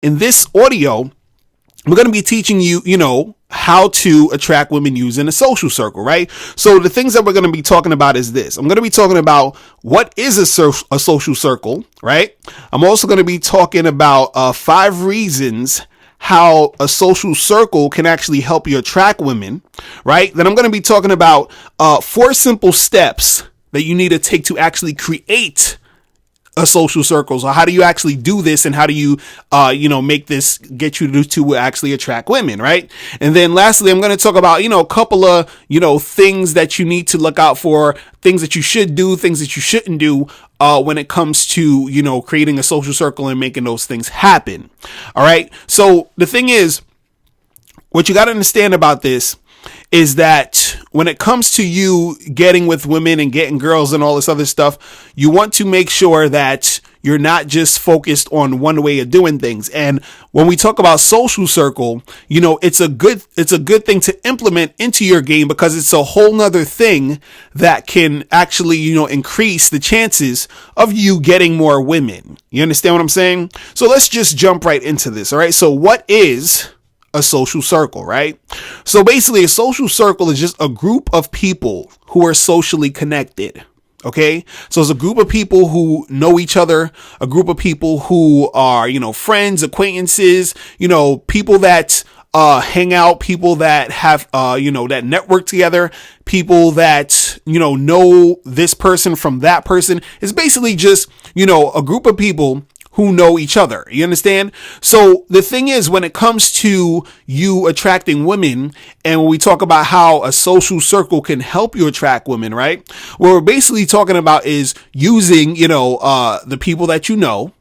In this audio, we're going to be teaching you, how to attract women using a social circle, right? So the things that we're going to be talking about is this. I'm going to be talking about what is a social circle, right? I'm also going to be talking about 5 reasons how a social circle can actually help you attract women, right? Then I'm going to be talking about 4 simple steps that you need to take to actually create a social circle. So how do you actually do this, and how do you, make this get you to actually attract women, right? And then lastly, I'm going to talk about, a couple of, things that you need to look out for, things that you should do, things that you shouldn't do, when it comes to, creating a social circle and making those things happen. All right. So the thing is, what you got to understand about this is that when it comes to you getting with women and getting girls and all this other stuff, you want to make sure that you're not just focused on one way of doing things. And when we talk about social circle, it's a good thing to implement into your game, because it's a whole nother thing that can actually, increase the chances of you getting more women. You understand what I'm saying? So let's just jump right into this. All right. So what is a social circle, right? So basically, a social circle is just a group of people who are socially connected. Okay. So it's a group of people who know each other, a group of people who are, friends, acquaintances, people that hang out, people that have, that network together, people that, know this person from that person. It's basically just, a group of people who know each other. You understand? So the thing is, when it comes to you attracting women, and when we talk about how a social circle can help you attract women, right? What we're basically talking about is using, the people that you know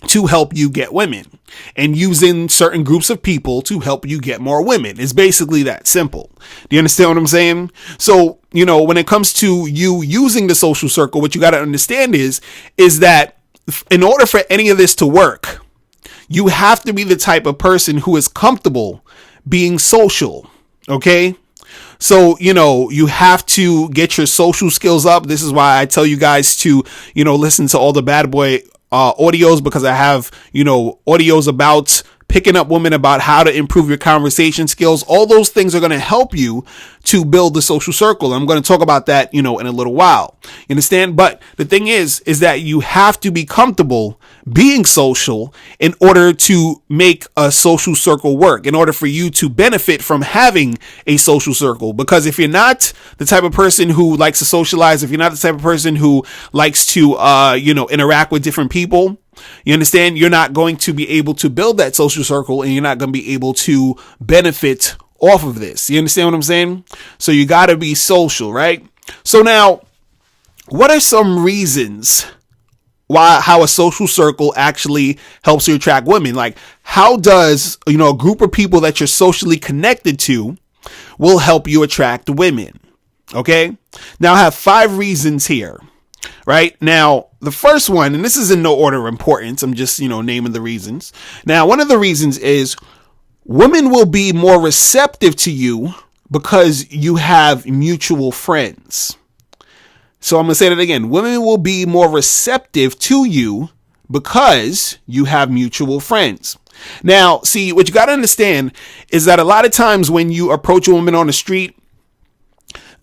to help you get women, and using certain groups of people to help you get more women. It's basically that simple. Do you understand what I'm saying? So, when it comes to you using the social circle, what you got to understand is that in order for any of this to work, you have to be the type of person who is comfortable being social. Okay. So, you have to get your social skills up. This is why I tell you guys to, listen to all the bad boy audios, because I have, audios about picking up women, about how to improve your conversation skills. All those things are going to help you to build the social circle. I'm going to talk about that, in a little while. You understand? But the thing is that you have to be comfortable being social in order to make a social circle work, in order for you to benefit from having a social circle. Because if you're not the type of person who likes to socialize, if you're not the type of person who likes to, interact with different people, you understand, you're not going to be able to build that social circle, and you're not going to be able to benefit off of this. You understand what I'm saying? So you got to be social, right? So now, what are some reasons how a social circle actually helps you attract women? Like, how does, a group of people that you're socially connected to will help you attract women? Okay. Now I have 5 reasons here. Right now, the first one, and this is in no order of importance, I'm just, naming the reasons. Now, one of the reasons is women will be more receptive to you because you have mutual friends. So I'm going to say that again. Women will be more receptive to you because you have mutual friends. Now, see, what you got to understand is that a lot of times when you approach a woman on the street,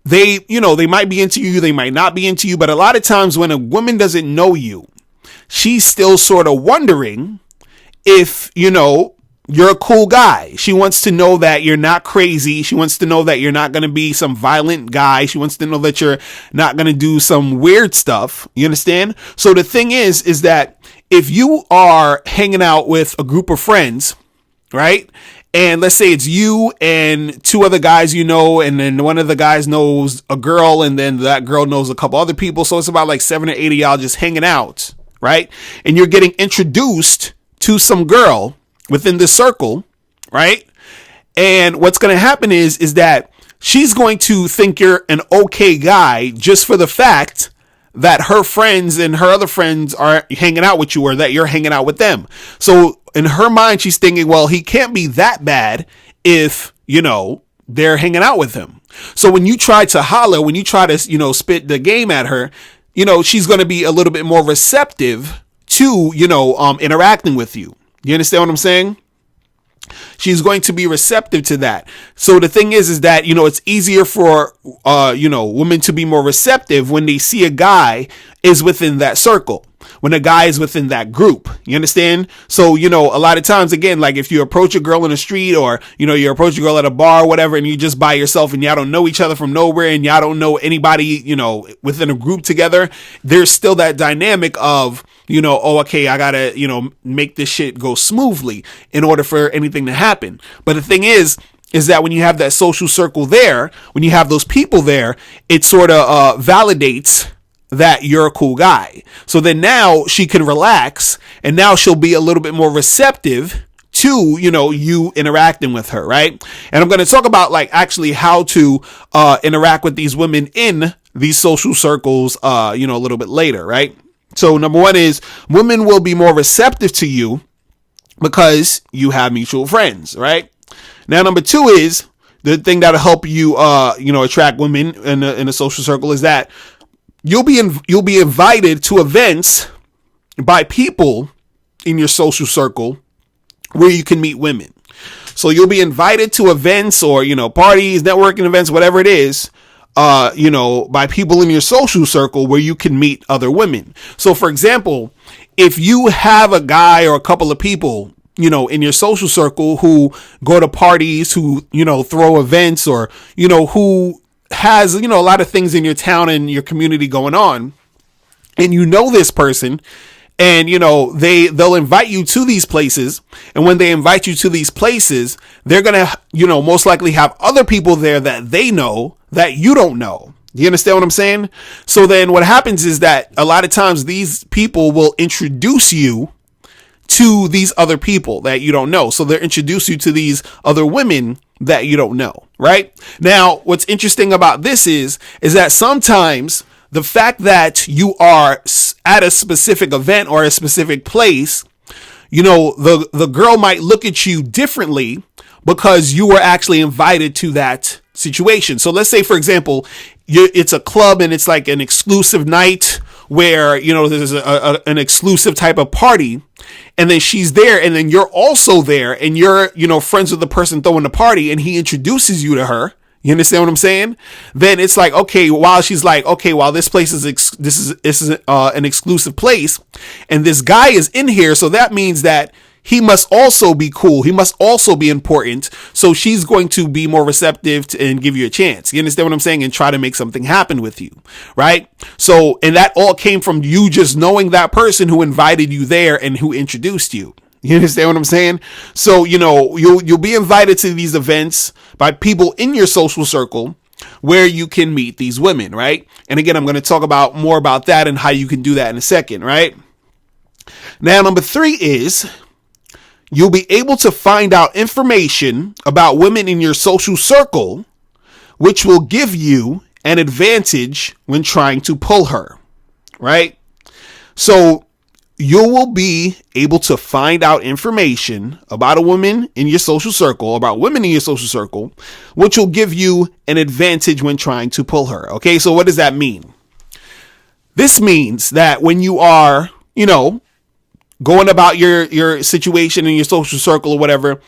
they might be into you, they might not be into you, but a lot of times when a woman doesn't know you, she's still sort of wondering if, you're a cool guy. She wants to know that you're not crazy. She wants to know that you're not going to be some violent guy. She wants to know that you're not going to do some weird stuff. You understand? So the thing is that if you are hanging out with a group of friends, right? And let's say it's you and 2 other guys, and then one of the guys knows a girl, and then that girl knows a couple other people. So it's about like 7 or 8 of y'all just hanging out, right? And you're getting introduced to some girl within this circle, right? And what's going to happen is that she's going to think you're an okay guy just for the fact that her friends and her other friends are hanging out with you, or that you're hanging out with them. So in her mind, she's thinking, well, he can't be that bad if, they're hanging out with him. So when you try to holler, when you try to, spit the game at her, she's going to be a little bit more receptive to, interacting with you. You understand what I'm saying? She's going to be receptive to that. So the thing is that, it's easier for, women to be more receptive when they see a guy is within that circle, when a guy is within that group. You understand? So, a lot of times, again, like if you approach a girl in the street or, you approach a girl at a bar or whatever, and you just by yourself and y'all don't know each other from nowhere and y'all don't know anybody, within a group together, there's still that dynamic of, okay, I gotta, make this shit go smoothly in order for anything to happen. But the thing is that when you have that social circle there, when you have those people there, it sort of validates that you're a cool guy. So then now she can relax and now she'll be a little bit more receptive to, you interacting with her. Right. And I'm going to talk about like actually how to interact with these women in these social circles, a little bit later. Right. So number one is women will be more receptive to you because you have mutual friends. Right. Now, number two is the thing that'll help you, attract women in a social circle is that you'll be invited to events by people in your social circle where you can meet women. So you'll be invited to events or, parties, networking events, whatever it is, by people in your social circle where you can meet other women. So for example, if you have a guy or a couple of people, in your social circle who go to parties, who, throw events or, who has, a lot of things in your town and your community going on, and this person, and they'll invite you to these places, and when they invite you to these places, they're gonna most likely have other people there that they know that you don't know. You understand what I'm saying? So then what happens is that a lot of times these people will introduce you to these other people that you don't know. So they'll introduce you to these other women that you don't know, right? Now, what's interesting about this is that sometimes the fact that you are at a specific event or a specific place, the girl might look at you differently because you were actually invited to that situation. So let's say, for example, it's a club and it's like an exclusive night where, there's an exclusive type of party, and then she's there, and then you're also there, and you're, friends with the person throwing the party, and he introduces you to her. You understand what I'm saying? Then it's like, okay, while she's like, okay, while this place is, this is an exclusive place, and this guy is in here. So that means that he must also be cool. He must also be important. So she's going to be more receptive and give you a chance. You understand what I'm saying? And try to make something happen with you. Right. So, and that all came from you just knowing that person who invited you there and who introduced you. You understand what I'm saying? So, you'll be invited to these events by people in your social circle where you can meet these women. Right. And again, I'm going to talk about more about that and how you can do that in a second. Right. Now, number three is you'll be able to find out information about women in your social circle, which will give you an advantage when trying to pull her, right? So you will be able to find out information about a woman in your social circle, about women in your social circle, which will give you an advantage when trying to pull her. Okay, so what does that mean? This means that when you are, going about your situation in your social circle or whatever,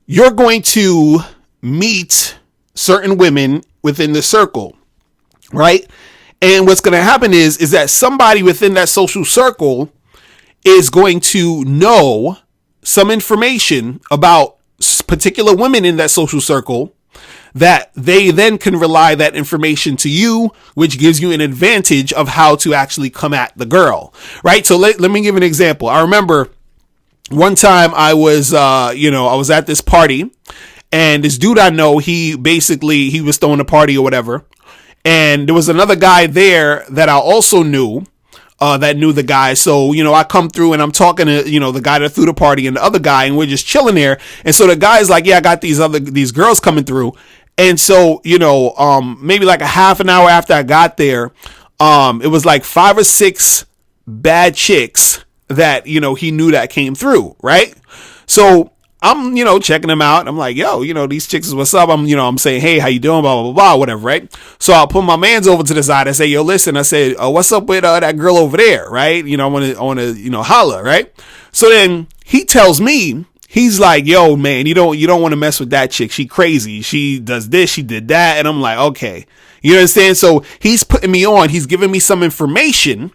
you're going to meet certain women within the circle, right? And what's going to happen is that somebody within that social circle is going to know some information about particular women in that social circle that they then can rely that information to you, which gives you an advantage of how to actually come at the girl, right? So let me give an example. I remember one time I was at this party, and this dude I know, he was throwing a party or whatever. And there was another guy there that I also knew, that knew the guy. So, I come through and I'm talking to, the guy that threw the party and the other guy, and we're just chilling there. And so the guy's like, yeah, I got these girls coming through. And so, maybe like a half an hour after I got there, it was like 5 or 6 bad chicks that, he knew that came through. Right. So I'm, checking them out. I'm like, yo, these chicks is what's up. I'm saying, hey, how you doing? Blah, blah, blah, blah, whatever. Right. So I'll put my mans over to the side. I say, yo, listen, I said, what's up with that girl over there? Right. I want to, holler. Right. So then he tells me, he's like, yo, man, you don't want to mess with that chick. She crazy. She does this, she did that. And I'm like, okay. You understand? So he's putting me on. He's giving me some information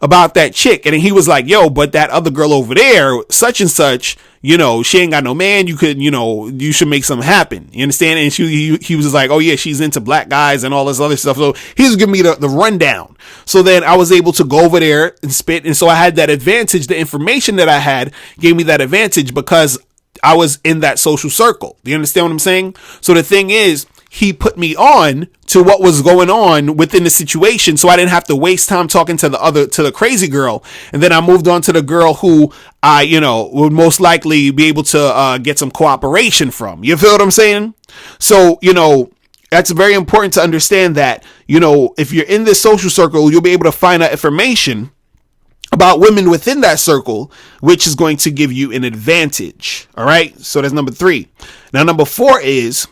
about that chick. And he was like, yo, but that other girl over there, such and such, she ain't got no man. You could, you should make something happen. You understand? And he was like, oh yeah, she's into black guys and all this other stuff. So he was giving me the rundown. So then I was able to go over there and spit. And so I had that advantage. The information that I had gave me that advantage because I was in that social circle. Do you understand what I'm saying? So the thing is, he put me on to what was going on within the situation, so I didn't have to waste time talking to the crazy girl. And then I moved on to the girl who I, would most likely be able to get some cooperation from. You feel what I'm saying? So, that's very important to understand that, if you're in this social circle, you'll be able to find out information about women within that circle, which is going to give you an advantage. All right. So that's number 3. Now, number 4 is